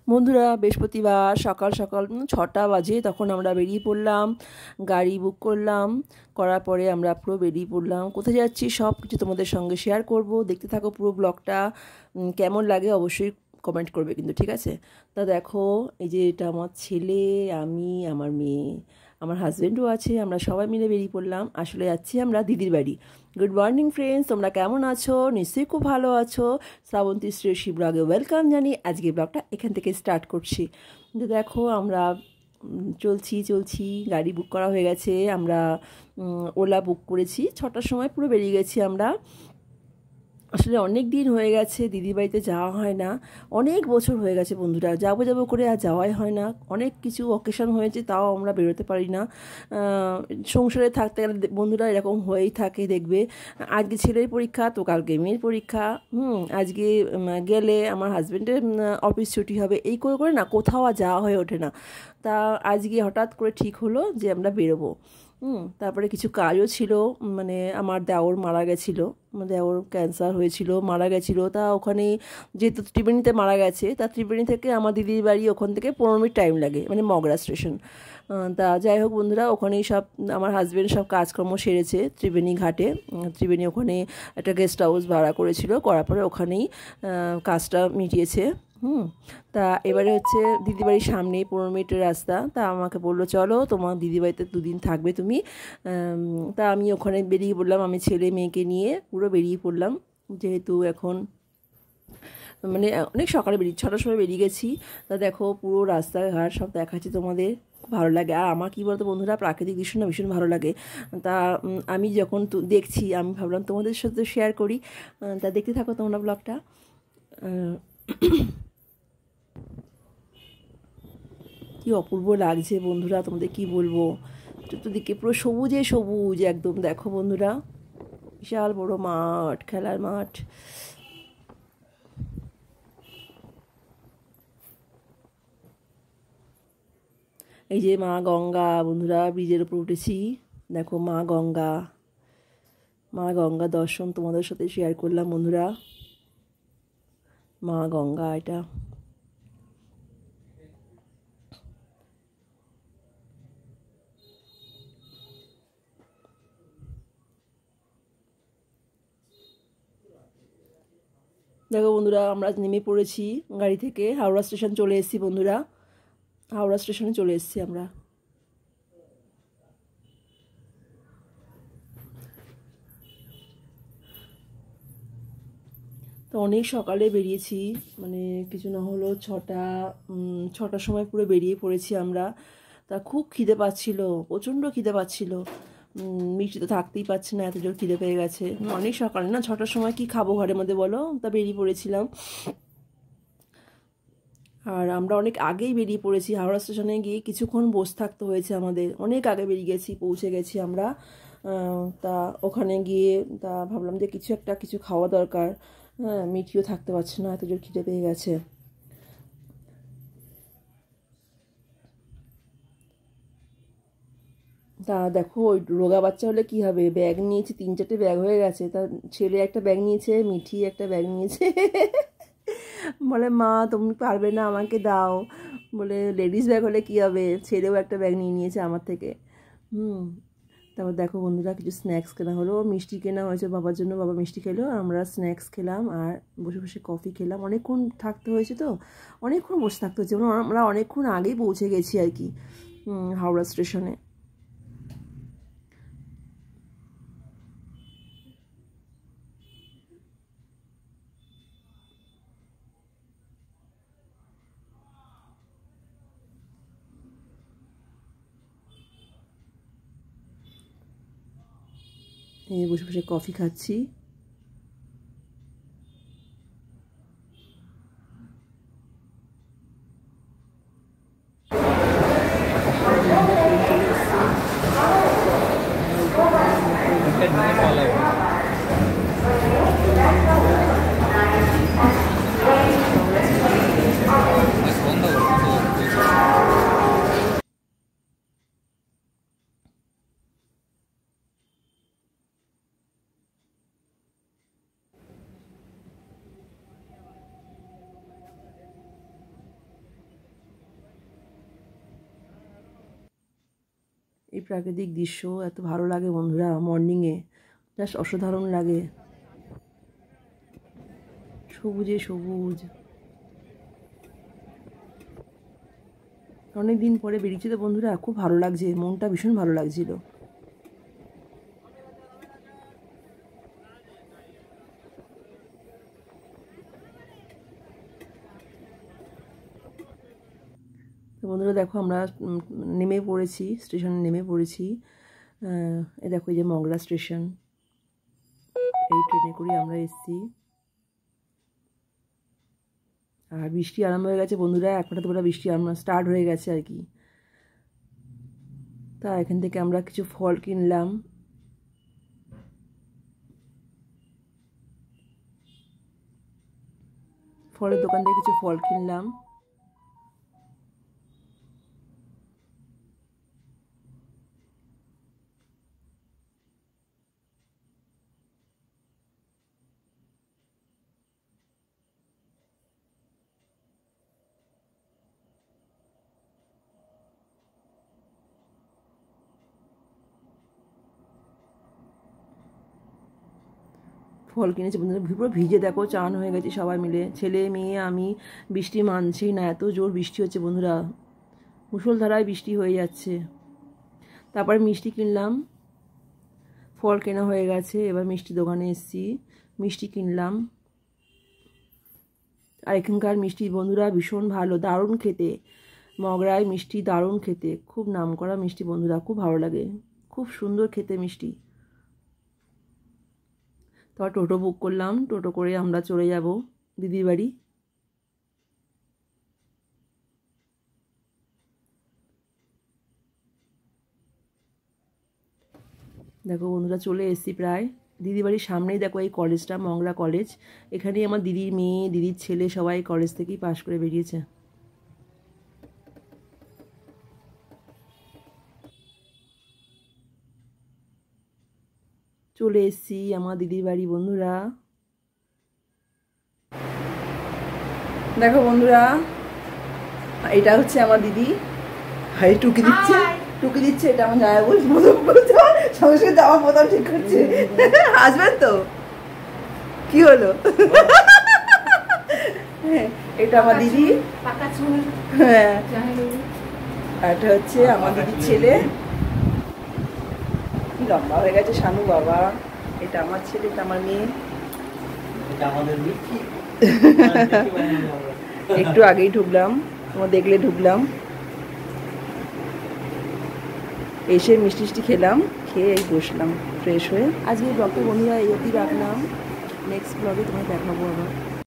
বন্ধুরা বৃহস্পতিবার সকাল সকাল 6টা বাজে, তখন আমরা বেরিয়ে পড়লাম, গাড়ি বুক করলাম। করার পরে আমরা পুরো বেরিয়ে পড়লাম। কোথায় যাচ্ছি সব কিছু তোমাদের সঙ্গে শেয়ার করব, দেখতে থাকো পুরো ব্লগটা। কেমন লাগে অবশ্যই কমেন্ট করবে কিন্তু, ঠিক আছে? তা দেখো, এই যে এটা আমার ছেলে, আমি, আমার মেয়ে, আমার হাজব্যান্ডও আছে, আমরা সবাই মিলে বেরিয়ে পড়লাম। আসলে যাচ্ছি আমরা দিদির বাড়ি। গুড মর্নিং ফ্রেন্ডস, তোমরা কেমন আছো? নিশ্চয়ই খুব ভালো আছো। শ্রাবন্তী শ্রী শিবরাগে ওয়েলকাম জানি। আজকে ব্লগটা এখান থেকে স্টার্ট করছি। তো দেখো আমরা চলছি, গাড়ি বুক করা হয়ে গেছে। আমরা ওলা বুক করেছি, 6টার সময় পুরো বেরিয়ে গেছি আমরা। আসলে অনেক দিন হয়ে গেছে দিদির বাড়িতে যাওয়া হয় না, অনেক বছর হয়ে গেছে বন্ধুরা, যাবো করে আর যাওয়াই হয় না। অনেক কিছু অকেশন হয়েছে, তাও আমরা বেরোতে পারি না। সংসারে থাকতে গেলে বন্ধুরা এরকম হয়েই থাকে, দেখবে আজকে ছেলের পরীক্ষা তো কালকে মেয়ের পরীক্ষা, আজকে গেলে আমার হাজব্যান্ডের অফিস ছুটি হবে, এই করে না কোথাও আর যাওয়া হয়ে ওঠে না। তা আজকে হঠাৎ করে ঠিক হলো যে আমরা বেরোবো। তারপরে কিছু কাজও ছিল, মানে আমার দেওর মারা গেছিলো, আমার দেওর ক্যান্সার হয়েছিল, মারা গেছিলো। তা ওখানে যেহেতু ত্রিবেণীতে মারা গেছে, তা ত্রিবেণী থেকে আমার দিদির বাড়ি ওখান থেকে 15 মিনিট টাইম লাগে, মানে মগরা স্টেশন। তা যাই হোক বন্ধুরা, ওখানেই সব আমার হাজব্যান্ড সব কাজকর্ম সেরেছে ত্রিবেণী ঘাটে। ত্রিবেণী ওখানে একটা গেস্ট হাউস ভাড়া করেছিল, করার পরে ওখানেই কাজটা মিটিয়েছে। তা এবারে হচ্ছে দিদিবাড়ির সামনেই 15 মিনিটের রাস্তা। তা আমাকে বললো চলো তোমার দিদিবাড়িতে দুদিন থাকবে তুমি। তা আমি ওখানে বেরিয়ে পড়লাম, আমি ছেলে মেয়েকে নিয়ে পুরো বেরিয়ে পড়লাম। যেহেতু এখন মানে অনেক সকালে 6টার সময় বেরিয়ে গেছি। তা দেখো পুরো রাস্তাঘাট সব দেখাচ্ছি তোমাদের, খুব ভালো লাগে। আর আমার কী বলতো বন্ধুরা, প্রাকৃতিক দৃশ্য না ভীষণ ভালো লাগে। তা আমি যখন দেখছি, আমি ভাবলাম তোমাদের সাথে শেয়ার করি। তা দেখতে থাকো তোমরা ব্লগটা। কি অপূর্ব লাগছে বন্ধুরা, তোমাদের কি বলবো। চতুর্দিকে পুরো সবুজে সবুজ একদম, দেখো বন্ধুরা, বিশাল বড় মাঠ, খেলার মাঠ। এই যে মা গঙ্গা বন্ধুরা, ব্রিজের উপর উঠেছি, দেখো মা গঙ্গা। মা গঙ্গা দর্শন তোমাদের সাথে শেয়ার করলাম বন্ধুরা। মা গঙ্গা এটা। দেখো বন্ধুরা, আমরা নেমে পড়েছি গাড়ি থেকে, হাওড়া স্টেশন চলে এসেছি বন্ধুরা, হাওড়া স্টেশনে চলে এসেছি আমরা। তো অনেক সকালে বেরিয়েছি, মানে কিছু না হলো 6টার সময় পুরো বেরিয়ে পড়েছি আমরা। তা খুব খিদে পাচ্ছিল, প্রচণ্ড খিদে পাচ্ছিল। মিষ্টি তো থাকতেই পারছে না, এত জোর খিদে পেয়ে গেছে। অনেক সকালে না, 6টার সময় কি খাবো ঘরের মধ্যে বলো? তা বেরিয়ে পড়েছিলাম। আর আমরা অনেক আগেই বেরিয়ে পড়েছি, হাওড়া স্টেশনে গিয়ে কিছুক্ষণ বসে থাকতে হয়েছে আমাদের, অনেক আগে বেরিয়ে গেছি, পৌঁছে গেছি আমরা। তা ওখানে গিয়ে তা ভাবলাম যে কিছু খাওয়া দরকার। হ্যাঁ, মিঠিও থাকতে পারছে না, এত জোর খিদে পেয়ে গেছে। তা দেখো, ওই রোগা বাচ্চা হলে কি হবে, ব্যাগ নিয়েছি, 3-4টে ব্যাগ হয়ে গেছে। তা ছেলে একটা ব্যাগ নিয়েছে, মিঠি একটা ব্যাগ নিয়েছে। বলে মা তুমি পারবে না, আমাকে দাও। বলে লেডিস ব্যাগ হলে কি হবে, ছেলেও একটা ব্যাগ নিয়ে নিয়েছে আমার থেকে। হুম তারপর দেখো বন্ধুরা, কিছু স্ন্যাক্স কেনা হলো, মিষ্টি কেনা হয়েছে বাবার জন্য, বাবা মিষ্টি খেলো, আমরা স্ন্যাক্স খেলাম আর বসে বসে কফি খেলাম। অনেকক্ষণ থাকতে হয়েছে তো, অনেকক্ষণ বসে থাকতে হয়েছে, মানে আমরা অনেকক্ষণ আগেই পৌঁছে গেছি আর কি হাওড়া স্টেশনে। এই বসে বসে কফি খাচ্ছি। আমরা ট্রেন চলে এসেছি, আমরা উঠে পড়লাম আমরা ট্রেনে। হাওড়া স্টেশনে চলে এসেছি। এই প্রাকৃতিক দৃশ্য এত ভালো লাগে বন্ধুরা, মর্নিংয়ে জাস্ট অসাধারণ লাগে, সবুজে সবুজ। অনেক দিন পরে বেরিয়েছি তো বন্ধুরা, খুব ভালো লাগছে, মনটা ভীষণ ভালো লাগছিল। তো বন্ধুরা দেখো আমরা নেমে পড়েছি, স্টেশনে নেমে পড়েছি। এই দেখো এই যে মগরা স্টেশন, এই ট্রেনে করে আমরা এসেছি। আর বৃষ্টি আরম্ভ হয়ে গেছে বন্ধুরা, একটা দুটো বৃষ্টি স্টার্ট হয়ে গেছে আর কি। তা এখান থেকে আমরা কিছু ফল কিনলাম। ফলের দোকান থেকে কিছু ফল কিনলাম। ফল কিনেছি বন্ধুরা, পুরো ভিজে দেখো চান হয়ে গেছে সবাই মিলে, ছেলে মেয়ে আমি। বৃষ্টি মানছেই না, এত জোর বৃষ্টি হচ্ছে বন্ধুরা, মুষলধারায় বৃষ্টি হয়ে যাচ্ছে। তারপরে মিষ্টি কিনলাম, ফল কেনা হয়ে গেছে, এবার মিষ্টি দোকানে এসেছি, মিষ্টি কিনলাম। আর এখানকার মিষ্টি বন্ধুরা ভীষণ ভালো, দারুণ খেতে, মগরাই মিষ্টি দারুণ খেতে, খুব নামকরা মিষ্টি বন্ধুরা, খুব ভালো লাগে, খুব সুন্দর খেতে মিষ্টি। তারপর টোটো বুক করলাম, টোটো করে আমরা চলে যাব দিদির বাড়ি। দেখো বন্ধুরা চলে এসেছি প্রায় দিদির বাড়ির সামনেই। দেখো এই কলেজটা মংলা কলেজ, এখানেই আমার দিদির মেয়ে, দিদির ছেলে সবাই কলেজ থেকেই পাশ করে বেরিয়েছে। চলে এসেছি আমার দিদির বাড়ি বন্ধুরা। দেখো বন্ধুরা এটা হচ্ছে আমার দিদি, হাই টুকি দিচ্ছে, টুকি দিচ্ছে, এটা আমার জামাই বলছে সঙ্গে সঙ্গে জামা বোতাম ঠিক করছে। আসবেন তো, কি হলো? এটা আমার দিদি, হ্যাঁ, এটা হচ্ছে আমার দিদির ছেলে, কি লম্বা হয়ে গেছে শানু বাবা। এটা আমার ছেলে, এটা আমার মেয়ে। একটু আগেই ঢুকলাম, তোমার দেখলে ঢুকলাম, এসে মিষ্টি খেলাম, খেয়ে এই বসলাম ফ্রেশ হয়ে। আজকে ব্লগটা বন্ধুরা এই অবধি রাখলাম, নেক্সট ব্লগে তোমায় দেখাবো আবার।